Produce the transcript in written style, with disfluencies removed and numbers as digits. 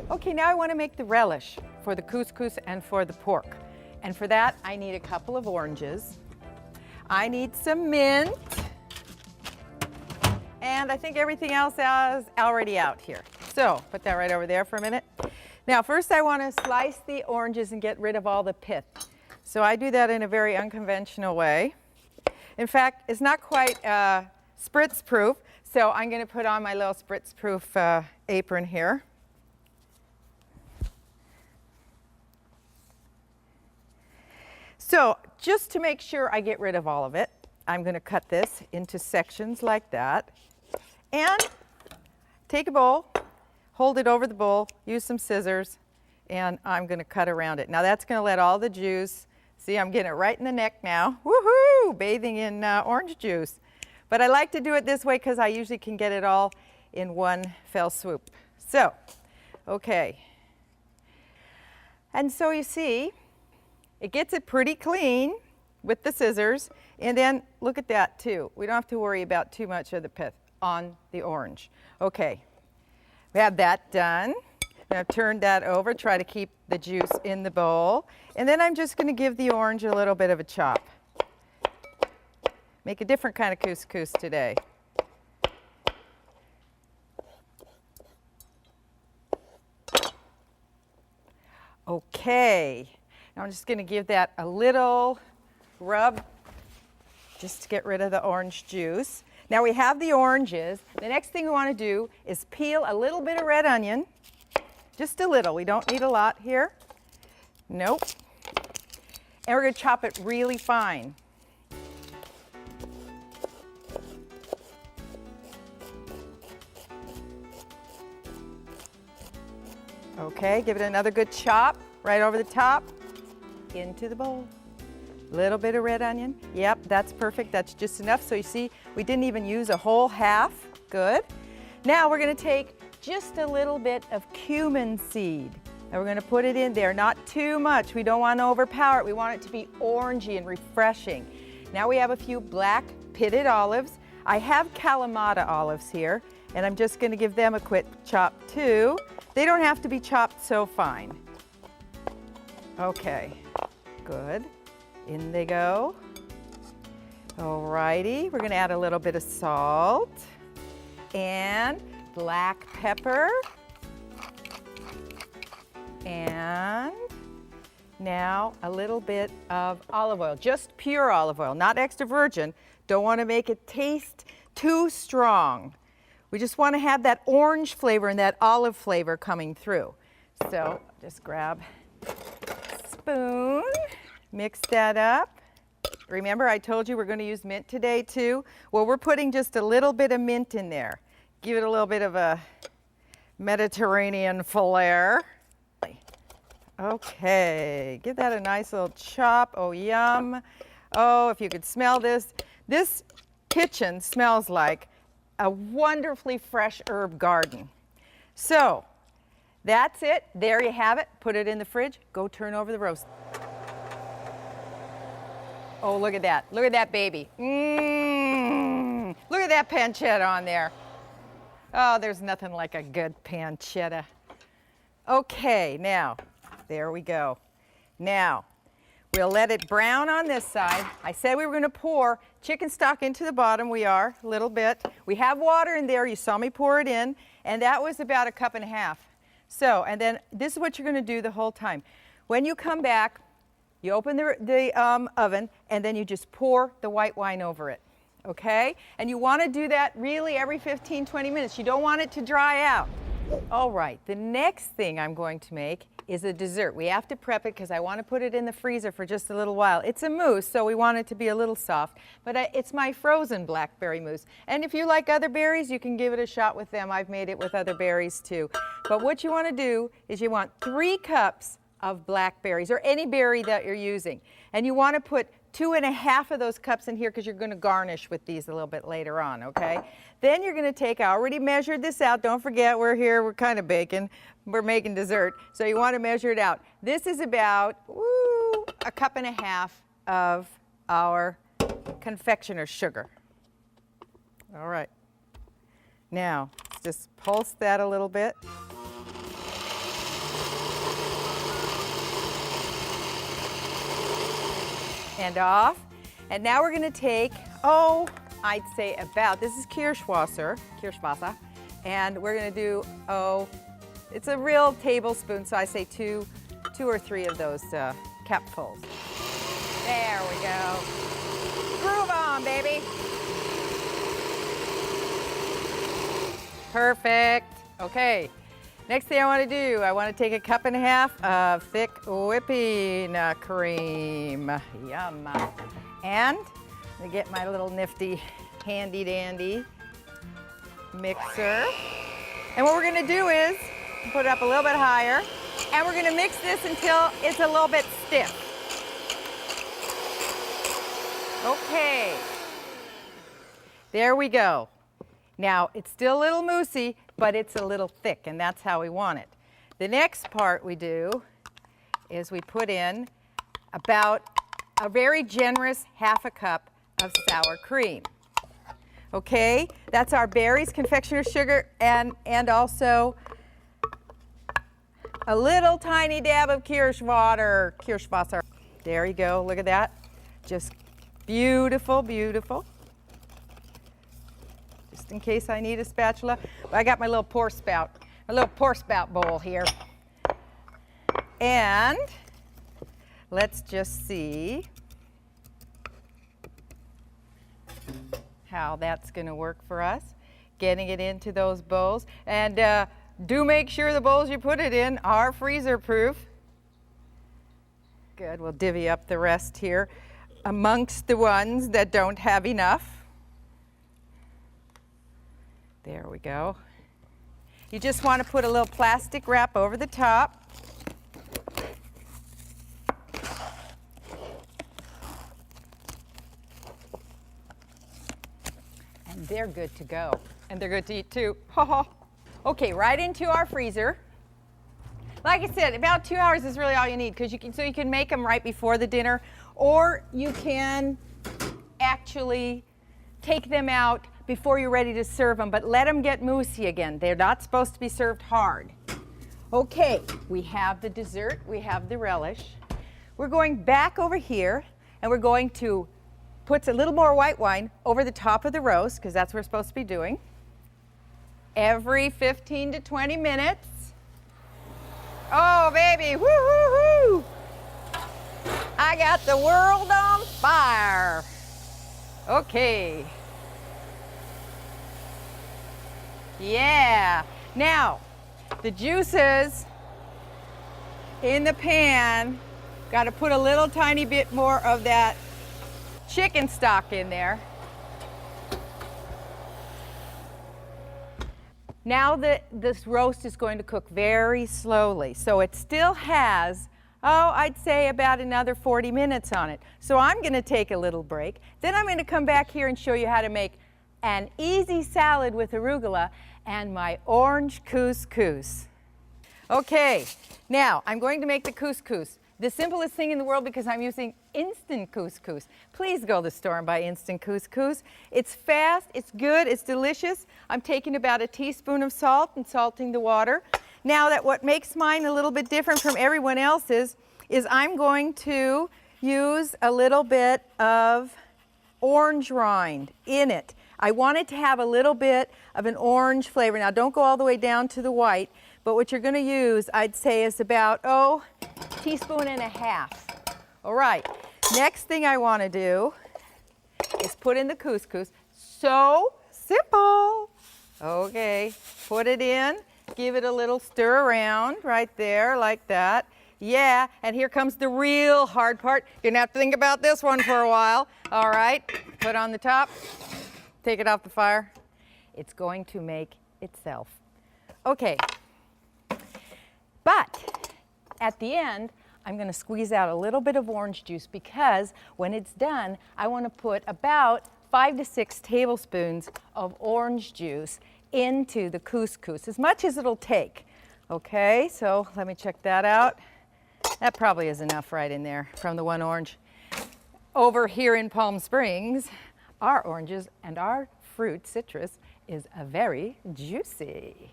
Okay, now I want to make the relish for the couscous and for the pork. And for that, I need a couple of oranges. I need some mint. And I think everything else is already out here. So put that right over there for a minute. Now first I want to slice the oranges and get rid of all the pith. So I do that in a very unconventional way. In fact, it's not quite spritz proof, so I'm going to put on my little spritz proof apron here. So just to make sure I get rid of all of it, I'm going to cut this into sections like that. And take a bowl, hold it over the bowl, use some scissors, and I'm going to cut around it. Now that's going to let all the juice, see, I'm getting it right in the neck now. Woohoo! Bathing in orange juice. But I like to do it this way because I usually can get it all in one fell swoop. So, okay. And so you see, it gets it pretty clean with the scissors. And then look at that too. We don't have to worry about too much of the pith on the orange. Okay, we have that done. Now turn that over, try to keep the juice in the bowl. And then I'm just going to give the orange a little bit of a chop. Make a different kind of couscous today. Okay, now I'm just going to give that a little rub just to get rid of the orange juice. Now we have the oranges. The next thing we want to do is peel a little bit of red onion. Just a little. We don't need a lot here. Nope. And we're going to chop it really fine. Okay, give it another good chop right over the top into the bowl. Little bit of red onion. Yep, that's perfect. That's just enough. So you see, we didn't even use a whole half. Good. Now we're going to take just a little bit of cumin seed. And we're going to put it in there. Not too much. We don't want to overpower it. We want it to be orangey and refreshing. Now we have a few black pitted olives. I have Kalamata olives here, and I'm just going to give them a quick chop too. They don't have to be chopped so fine. Okay, good. In they go. Alrighty, we're going to add a little bit of salt and black pepper. And now a little bit of olive oil, just pure olive oil, not extra virgin. Don't want to make it taste too strong. We just want to have that orange flavor and that olive flavor coming through. So just grab a spoon. Mix that up. Remember, I told you we're going to use mint today too. Well, we're putting just a little bit of mint in there. Give it a little bit of a Mediterranean flair. Okay, give that a nice little chop. Oh, yum. Oh, if you could smell this. This kitchen smells like a wonderfully fresh herb garden. So, that's it. There you have it. Put it in the fridge. Go turn over the roast. Oh, look at that. Look at that baby. Look at that pancetta on there. Oh, there's nothing like a good pancetta. Okay, now, there we go. Now, we'll let it brown on this side. I said we were going to pour chicken stock into the bottom. We are, a little bit. We have water in there. You saw me pour it in, and that was about 1.5 cups. So, and then this is what you're going to do the whole time. When you come back, you open the oven, and then you just pour the white wine over it, okay? And you want to do that really every 15, 20 minutes. You don't want it to dry out. All right, the next thing I'm going to make is a dessert. We have to prep it because I want to put it in the freezer for just a little while. It's a mousse, so we want it to be a little soft, but it's my frozen blackberry mousse. And if you like other berries, you can give it a shot with them. I've made it with other berries too. But what you want to do is you want 3 cups of blackberries, or any berry that you're using. And you want to put 2.5 of those cups in here because you're going to garnish with these a little bit later on, okay? Then you're going to take, I already measured this out. Don't forget, we're here, we're kind of baking. We're making dessert, so you want to measure it out. This is about 1.5 cups of our confectioner's sugar. All right. Now, just pulse that a little bit. and off. And now we're gonna take, oh, I'd say about, this is Kirschwasser, and we're gonna do, oh, it's a real tablespoon, so I say two or three of those capfuls. There we go. Groove on, baby. Perfect. Okay. Next thing I want to do, I want to take a cup and a half of thick whipping cream. Yum. And I'm going to get my little nifty handy dandy mixer. And what we're going to do is put it up a little bit higher, and we're going to mix this until it's a little bit stiff. Okay. There we go. Now, it's still a little moussey, but it's a little thick, and that's how we want it. The next part we do is we put in about a very generous half a cup of sour cream. Okay, that's our berries, confectioner's sugar, and also a little tiny dab of Kirschwasser. There you go, look at that. Just beautiful, beautiful. Just in case I need a spatula. I got my little pour spout bowl here. And let's just see how that's going to work for us. Getting it into those bowls. And do make sure the bowls you put it in are freezer proof. Good, we'll divvy up the rest here amongst the ones that don't have enough. There we go. You just want to put a little plastic wrap over the top. And they're good to go. And they're good to eat too. Okay, right into our freezer. Like I said, about 2 hours is really all you need, because you can make them right before the dinner, or you can actually take them out before you're ready to serve them, but let them get moussey again. They're not supposed to be served hard. Okay, we have the dessert, we have the relish. We're going back over here, and we're going to put a little more white wine over the top of the roast, because that's what we're supposed to be doing. Every 15 to 20 minutes. Oh, baby, woo, woo, woo. I got the world on fire. Okay. Yeah. Now, the juices in the pan, got to put a little tiny bit more of that chicken stock in there. Now this roast is going to cook very slowly, so it still has, oh, I'd say about another 40 minutes on it. So I'm going to take a little break. Then I'm going to come back here and show you how to make an easy salad with arugula and my orange couscous. Okay, now I'm going to make the couscous. The simplest thing in the world, because I'm using instant couscous. Please go to the store and buy instant couscous. It's fast, it's good, it's delicious. I'm taking about a teaspoon of salt and salting the water. Now that what makes mine a little bit different from everyone else's is I'm going to use a little bit of orange rind in it. I want it to have a little bit of an orange flavor. Now don't go all the way down to the white, but what you're going to use, I'd say, is about, oh, teaspoon and a half. All right, next thing I want to do is put in the couscous. So simple. Okay, put it in, give it a little stir around right there like that. Yeah, and here comes the real hard part. You're gonna have to think about this one for a while. All right, put on the top, take it off the fire. It's going to make itself. Okay, but at the end, I'm going to squeeze out a little bit of orange juice, because when it's done, I want to put about 5 to 6 tablespoons of orange juice into the couscous, as much as it'll take. Okay, so let me check that out. That probably is enough right in there from the one orange. Over here in Palm Springs, our oranges and our fruit, citrus, is very juicy.